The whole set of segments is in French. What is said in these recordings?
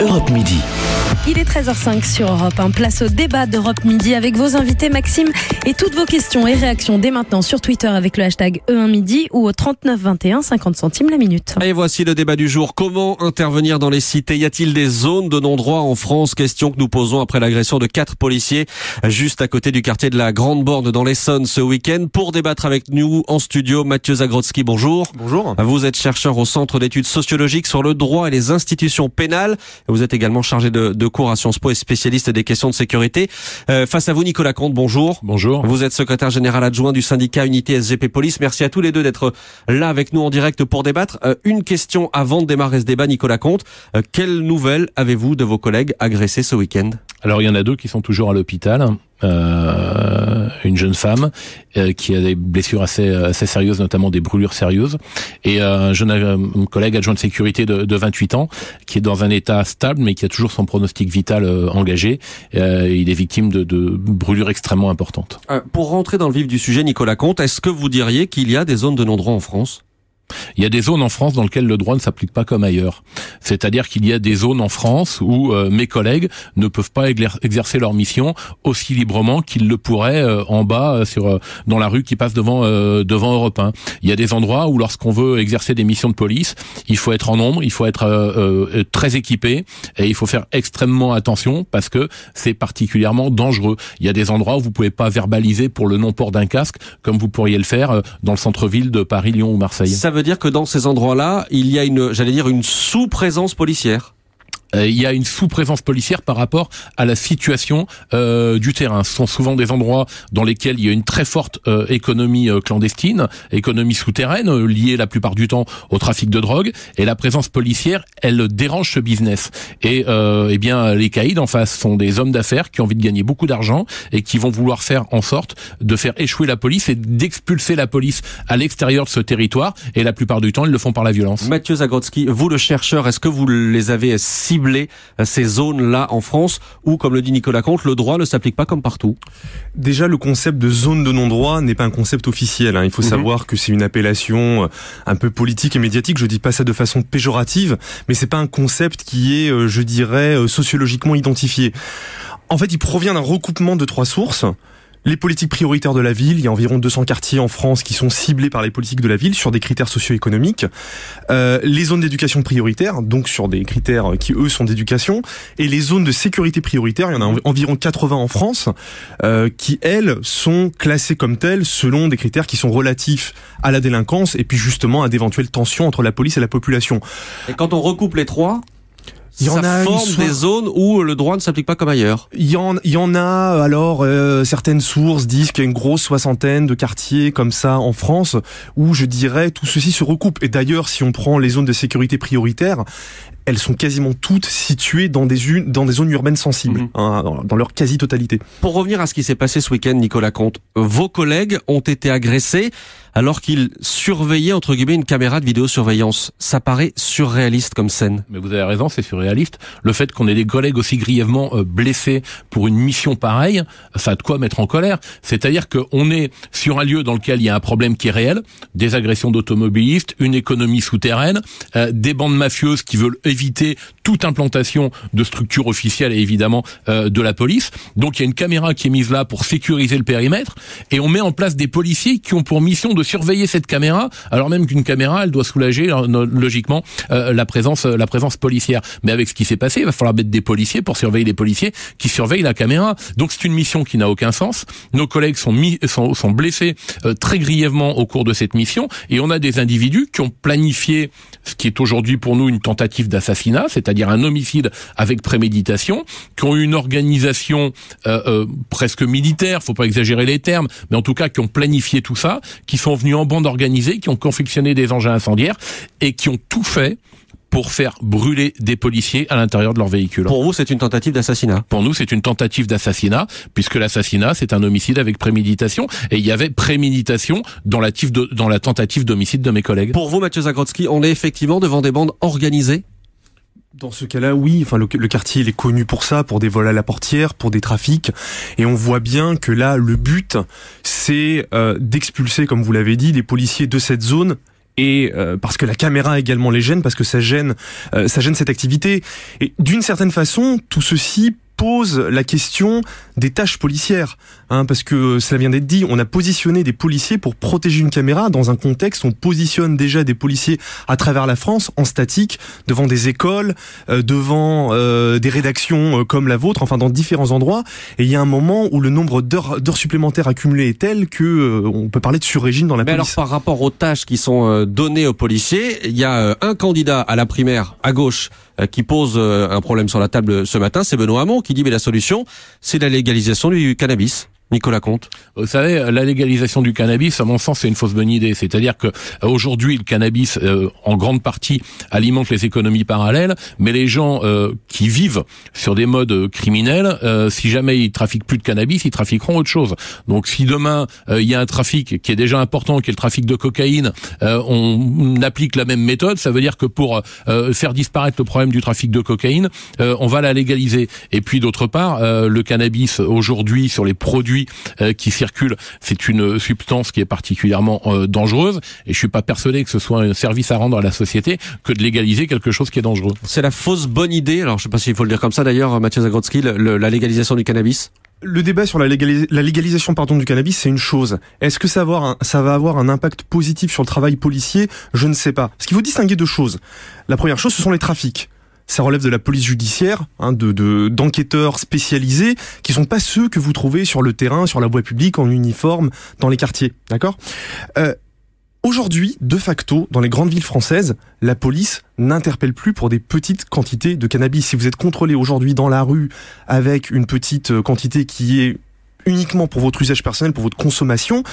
Europe Midi. Il est 13h05 sur Europe 1. Place au débat d'Europe Midi avec vos invités Maxime et toutes vos questions et réactions dès maintenant sur Twitter avec le hashtag E1Midi ou au 39 21 50 centimes la minute. Et voici le débat du jour. Comment intervenir dans les cités? Y a-t-il des zones de non-droit en France? Question que nous posons après l'agression de 4 policiers juste à côté du quartier de la Grande Borne dans l'Essonne ce week-end. Pour débattre avec nous en studio, Mathieu Zagrodzki, bonjour. Bonjour. Vous êtes chercheur au Centre d'études sociologiques sur le droit et les institutions pénales. Vous êtes également chargé de cours à Sciences Po et spécialiste des questions de sécurité. Face à vous, Nicolas Comte, bonjour. Bonjour. Vous êtes secrétaire général adjoint du syndicat Unité SGP Police. Merci à tous les deux d'être là avec nous en direct pour débattre. Une question avant de démarrer ce débat, Nicolas Comte. Quelles nouvelles avez-vous de vos collègues agressés ce week-end? Alors il y en a 2 qui sont toujours à l'hôpital. Une jeune femme qui a des blessures assez sérieuses, notamment des brûlures sérieuses, et un jeune collègue adjoint de sécurité de 28 ans qui est dans un état stable mais qui a toujours son pronostic vital engagé. Il est victime de brûlures extrêmement importantes. Pour rentrer dans le vif du sujet, Nicolas Comte, est-ce que vous diriez qu'il y a des zones de non-droit en France? Il y a des zones en France dans lesquelles le droit ne s'applique pas comme ailleurs. C'est-à-dire qu'il y a des zones en France où mes collègues ne peuvent pas exercer leur mission aussi librement qu'ils le pourraient en bas dans la rue qui passe devant Europe 1. Il y a des endroits où lorsqu'on veut exercer des missions de police, il faut être en nombre, il faut être très équipé et il faut faire extrêmement attention parce que c'est particulièrement dangereux. Il y a des endroits où vous pouvez pas verbaliser pour le non-port d'un casque comme vous pourriez le faire dans le centre-ville de Paris, Lyon ou Marseille. Ça veut dire que dans ces endroits-là, il y a une sous-présence policière. Il y a une sous-présence policière par rapport à la situation du terrain. Ce sont souvent des endroits dans lesquels il y a une très forte économie clandestine, économie souterraine, liée la plupart du temps au trafic de drogue, et la présence policière, elle dérange ce business. Et bien, les caïds en face sont des hommes d'affaires qui ont envie de gagner beaucoup d'argent et qui vont vouloir faire en sorte de faire échouer la police et d'expulser la police à l'extérieur de ce territoire, et la plupart du temps, ils le font par la violence. Mathieu Zagrodzki, vous le chercheur, est-ce que vous les avez ciblés ces zones-là en France où, comme le dit Nicolas Comte, le droit ne s'applique pas comme partout? Déjà, le concept de zone de non-droit n'est pas un concept officiel. Il faut savoir que c'est une appellation un peu politique et médiatique. Je dis pas ça de façon péjorative, mais c'est pas un concept qui est, je dirais, sociologiquement identifié. En fait, il provient d'un recoupement de 3 sources. Les politiques prioritaires de la ville, il y a environ 200 quartiers en France qui sont ciblés par les politiques de la ville sur des critères socio-économiques. Les zones d'éducation prioritaires, donc sur des critères qui eux sont d'éducation. Et les zones de sécurité prioritaire, il y en a environ 80 en France, qui elles sont classées comme telles selon des critères qui sont relatifs à la délinquance et puis justement à d'éventuelles tensions entre la police et la population. Et quand on recoupe les 3... ça forme des zones où le droit ne s'applique pas comme ailleurs. Il y en a, alors certaines sources disent qu'il y a une grosse 60aine de quartiers comme ça en France où je dirais tout ceci se recoupe. Et d'ailleurs, si on prend les zones de sécurité prioritaire, elles sont quasiment toutes situées dans des zones urbaines sensibles, dans leur quasi-totalité. Pour revenir à ce qui s'est passé ce week-end, Nicolas Comte, vos collègues ont été agressés alors qu'ils surveillaient, entre guillemets, une caméra de vidéosurveillance. Ça paraît surréaliste comme scène. Mais vous avez raison, c'est surréaliste. Le fait qu'on ait des collègues aussi grièvement blessés pour une mission pareille, ça a de quoi mettre en colère. C'est-à-dire qu'on est sur un lieu dans lequel il y a un problème qui est réel, des agressions d'automobilistes, une économie souterraine, des bandes mafieuses qui veulent éviter toute implantation de structures officielles et évidemment de la police. Donc il y a une caméra qui est mise là pour sécuriser le périmètre, et on met en place des policiers qui ont pour mission de surveiller cette caméra, alors même qu'une caméra, elle doit soulager logiquement la présence policière. Mais avec ce qui s'est passé, il va falloir mettre des policiers pour surveiller les policiers qui surveillent la caméra. Donc c'est une mission qui n'a aucun sens. Nos collègues sont blessés très grièvement au cours de cette mission, et on a des individus qui ont planifié ce qui est aujourd'hui pour nous une tentative d'assassinat, c'est-à-dire un homicide avec préméditation, qui ont eu une organisation presque militaire, faut pas exagérer les termes, mais en tout cas qui ont planifié tout ça, qui sont venus en bande organisée, qui ont confectionné des engins incendiaires et qui ont tout fait pour faire brûler des policiers à l'intérieur de leur véhicule. Pour vous, c'est une tentative d'assassinat? Pour nous, c'est une tentative d'assassinat, puisque l'assassinat, c'est un homicide avec préméditation, et il y avait préméditation dans la tentative d'homicide de mes collègues. Pour vous, Mathieu Zagrodzki, on est effectivement devant des bandes organisées? Dans ce cas-là, oui. Enfin, le quartier, il est connu pour ça, pour des vols à la portière, pour des trafics. Et on voit bien que là, le but, c'est d'expulser, comme vous l'avez dit, les policiers de cette zone et parce que la caméra également les gêne, parce que ça gêne cette activité. Et d'une certaine façon, tout ceci pose la question des tâches policières, parce que cela vient d'être dit, on a positionné des policiers pour protéger une caméra. Dans un contexte, on positionne déjà des policiers à travers la France en statique, devant des écoles, devant des rédactions comme la vôtre, enfin dans différents endroits. Et il y a un moment où le nombre d'heures supplémentaires accumulées est tel que on peut parler de sur-régime dans la police. Alors par rapport aux tâches qui sont données aux policiers, il y a un candidat à la primaire à gauche qui pose un problème sur la table ce matin, c'est Benoît Hamon qui dit mais la solution c'est la légalisation du cannabis. Nicolas Comte. Vous savez, la légalisation du cannabis, à mon sens, c'est une fausse bonne idée. C'est-à-dire que aujourd'hui, le cannabis, en grande partie, alimente les économies parallèles, mais les gens qui vivent sur des modes criminels, si jamais ils trafiquent plus de cannabis, ils trafiqueront autre chose. Donc, si demain il y a un trafic qui est déjà important, qui est le trafic de cocaïne, on applique la même méthode. Ça veut dire que pour faire disparaître le problème du trafic de cocaïne, on va la légaliser. Et puis, d'autre part, le cannabis aujourd'hui sur les produits qui circulent, c'est une substance qui est particulièrement dangereuse, et je suis pas persuadé que ce soit un service à rendre à la société que de légaliser quelque chose qui est dangereux. C'est la fausse bonne idée, alors je sais pas s'il faut le dire comme ça d'ailleurs, Mathieu Zagrodzki, la légalisation du cannabis. Le débat sur la légalisation du cannabis, c'est une chose. Est-ce que ça va avoir un impact positif sur le travail policier ? Je ne sais pas. Parce qu'il faut distinguer deux choses. La première chose, ce sont les trafics. Ça relève de la police judiciaire, d'enquêteurs spécialisés, qui sont pas ceux que vous trouvez sur le terrain, sur la voie publique, en uniforme, dans les quartiers. D'accord ? Aujourd'hui, de facto, dans les grandes villes françaises, la police n'interpelle plus pour des petites quantités de cannabis. Si vous êtes contrôlé aujourd'hui dans la rue avec une petite quantité qui est uniquement pour votre usage personnel, pour votre consommation,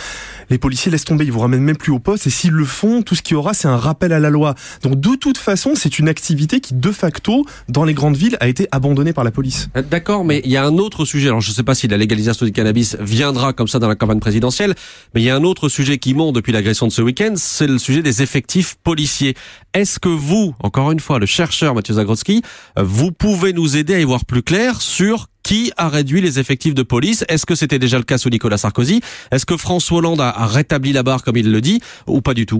les policiers laissent tomber, ils vous ramènent même plus au poste, et s'ils le font, tout ce qu'il y aura, c'est un rappel à la loi. Donc de toute façon, c'est une activité qui, de facto, dans les grandes villes, a été abandonnée par la police. D'accord, mais il y a un autre sujet, alors je ne sais pas si la légalisation du cannabis viendra comme ça dans la campagne présidentielle, mais il y a un autre sujet qui monte depuis l'agression de ce week-end, c'est le sujet des effectifs policiers. Est-ce que vous, encore une fois, le chercheur Mathieu Zagrodzki, vous pouvez nous aider à y voir plus clair sur qui a réduit les effectifs de police? Est-ce que c'était déjà le cas sous Nicolas Sarkozy? Est-ce que François Hollande a rétabli la barre comme il le dit, ou pas du tout?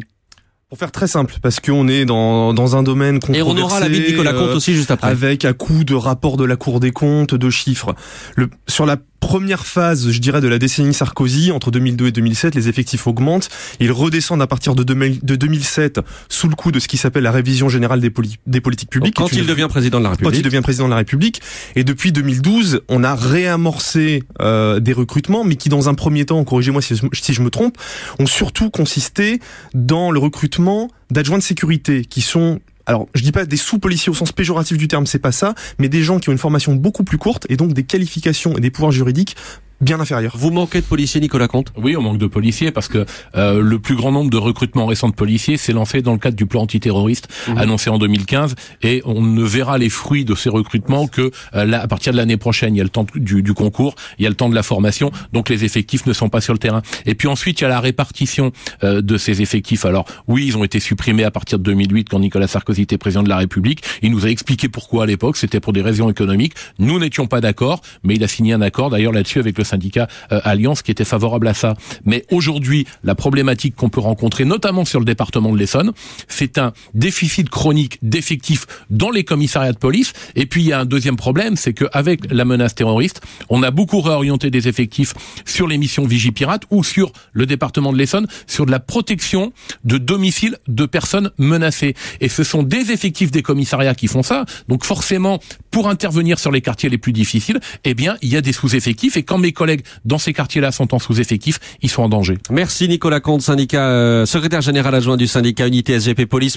Pour faire très simple, parce qu'on est dans un domaine controversé. Et on aura l'avis de Nicolas Comte aussi juste après. Avec à coup de rapports de la Cour des comptes, de chiffres. Sur la première phase, je dirais, de la décennie Sarkozy, entre 2002 et 2007, les effectifs augmentent. Ils redescendent à partir de 2007 sous le coup de ce qui s'appelle la révision générale des politiques publiques. Donc, quand il devient président de la République. Quand il devient président de la République. Et depuis 2012, on a réamorcé des recrutements, mais qui dans un premier temps, corrigez-moi si je me trompe, ont surtout consisté dans le recrutement d'adjoints de sécurité qui sont... Alors, je dis pas des sous-policiers au sens péjoratif du terme, c'est pas ça, mais des gens qui ont une formation beaucoup plus courte et donc des qualifications et des pouvoirs juridiques bien inférieurs. Vous manquez de policiers, Nicolas Comte? Oui, on manque de policiers parce que le plus grand nombre de recrutements récents de policiers s'est lancé dans le cadre du plan antiterroriste annoncé en 2015, et on ne verra les fruits de ces recrutements que à partir de l'année prochaine. Il y a le temps du concours, il y a le temps de la formation, donc les effectifs ne sont pas sur le terrain. Et puis ensuite, il y a la répartition de ces effectifs. Alors oui, ils ont été supprimés à partir de 2008 quand Nicolas Sarkozy était président de la République. Il nous a expliqué pourquoi à l'époque, c'était pour des raisons économiques. Nous n'étions pas d'accord, mais il a signé un accord d'ailleurs là-dessus avec le syndicat Alliance qui était favorable à ça. Mais aujourd'hui, la problématique qu'on peut rencontrer, notamment sur le département de l'Essonne, c'est un déficit chronique d'effectifs dans les commissariats de police. Et puis il y a un deuxième problème, c'est qu'avec la menace terroriste, on a beaucoup réorienté des effectifs sur les missions Vigipirate ou sur le département de l'Essonne, sur de la protection de domicile de personnes menacées. Et ce sont des effectifs des commissariats qui font ça. Donc forcément, pour intervenir sur les quartiers les plus difficiles, eh bien, il y a des sous-effectifs. Et quand mes collègues dans ces quartiers-là sont en sous-effectifs, ils sont en danger. Merci Nicolas Comte, secrétaire général adjoint du syndicat Unité SGP Police.